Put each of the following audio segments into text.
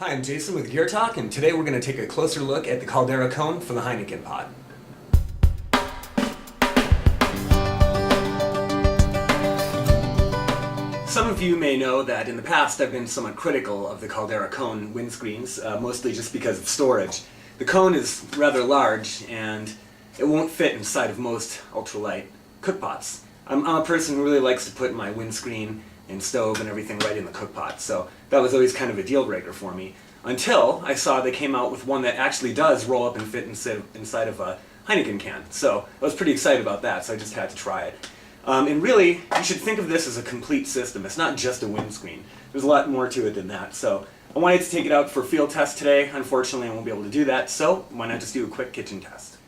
Hi, I'm Jason with Gear Talk, and today we're going to take a closer look at the Caldera Cone for the Heineken Pot. Some of you may know that in the past I've been somewhat critical of the Caldera Cone windscreens, mostly just because of storage. The cone is rather large and it won't fit inside of most ultralight cookpots. I'm a person who really likes to put my windscreen and stove and everything right in the cookpot, so that was always kind of a deal breaker for me. Until I saw they came out with one that actually does roll up and fit inside of a Heineken can. So I was pretty excited about that, so I just had to try it. And really, you should think of this as a complete system. It's not just a windscreen. There's a lot more to it than that. So I wanted to take it out for a field test today. Unfortunately, I won't be able to do that, so why not just do a quick kitchen test?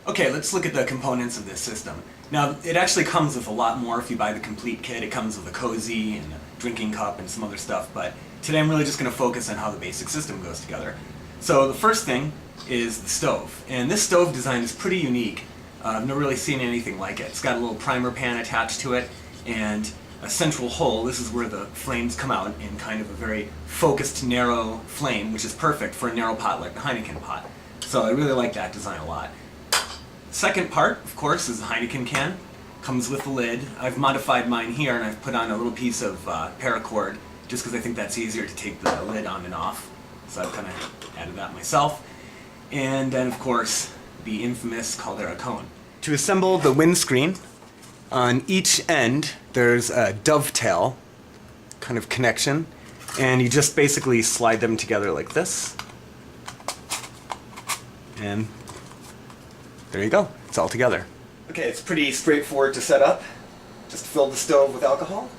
Okay, let's look at the components of this system. Now, it actually comes with a lot more if you buy the complete kit. It comes with a cozy and a drinking cup and some other stuff, but today I'm really just going to focus on how the basic system goes together. So the first thing is the stove, and this stove design is pretty unique. I've never really seen anything like it. It's got a little primer pan attached to it and a central hole. This is where the flames come out in kind of a very focused, narrow flame, which is perfect for a narrow pot like the Heineken pot. So I really like that design a lot. Second part, of course, is the Heineken can. Comes with the lid. I've modified mine here and I've put on a little piece of paracord just because I think that's easier to take the lid on and off. So I've kind of added that myself. And then, of course, the infamous Caldera Cone. To assemble the windscreen, on each end there's a dovetail kind of connection, and you just basically slide them together like this. And there you go, it's all together. Okay, it's pretty straightforward to set up. Just fill the stove with alcohol.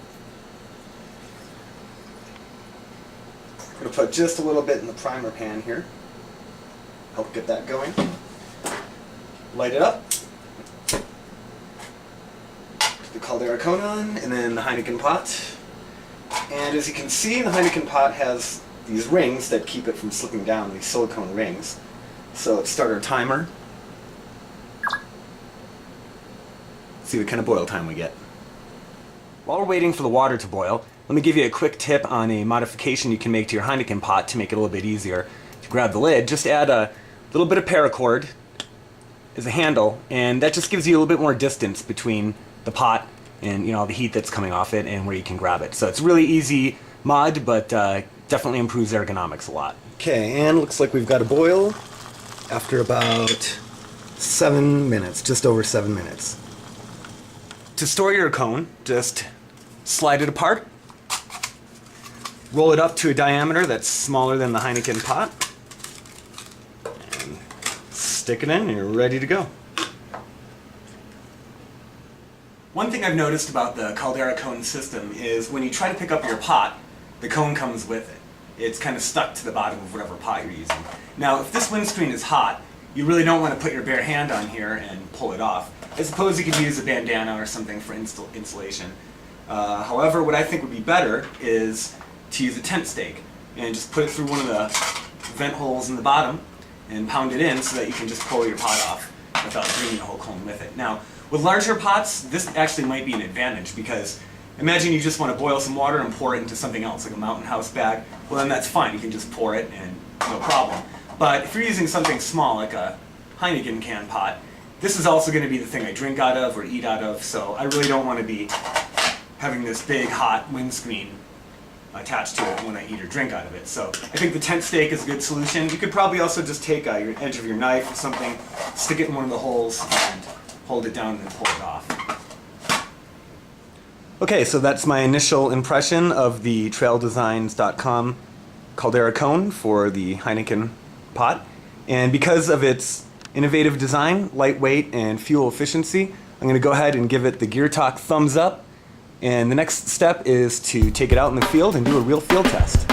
I'm going to put just a little bit in the primer pan here. Help get that going. Light it up. Put the Caldera Cone on, and then the Heineken pot. And as you can see, the Heineken pot has these rings that keep it from slipping down, these silicone rings. So let's start our timer. See what kind of boil time we get. While we're waiting for the water to boil, let me give you a quick tip on a modification you can make to your Heineken pot to make it a little bit easier. To grab the lid, just add a little bit of paracord as a handle, and that just gives you a little bit more distance between the pot and the heat that's coming off it and where you can grab it. So it's a really easy mod, but definitely improves ergonomics a lot. Okay, and looks like we've got a boil after about 7 minutes, just over 7 minutes. To store your cone, just slide it apart, roll it up to a diameter that's smaller than the Heineken pot, and stick it in and you're ready to go. One thing I've noticed about the Caldera Cone system is when you try to pick up your pot, the cone comes with it. It's kind of stuck to the bottom of whatever pot you're using. Now, if this windscreen is hot, you really don't want to put your bare hand on here and pull it off. I suppose you could use a bandana or something for insulation. However, what I think would be better is to use a tent stake and just put it through one of the vent holes in the bottom and pound it in so that you can just pull your pot off without bringing the whole cone with it. Now, with larger pots, this actually might be an advantage because imagine you just want to boil some water and pour it into something else, like a Mountain House bag. Well, then that's fine. You can just pour it and no problem. But if you're using something small like a Heineken can pot, this is also going to be the thing I drink out of or eat out of, so I really don't want to be having this big hot windscreen attached to it when I eat or drink out of it. So I think the tent stake is a good solution. You could probably also just take your edge of your knife or something, stick it in one of the holes, and hold it down and then pull it off. Okay, so that's my initial impression of the traildesigns.com Caldera Cone for the Heineken pot. And because of its innovative design, lightweight, and fuel efficiency, I'm going to go ahead and give it the Gear Talk thumbs up. And the next step is to take it out in the field and do a real field test.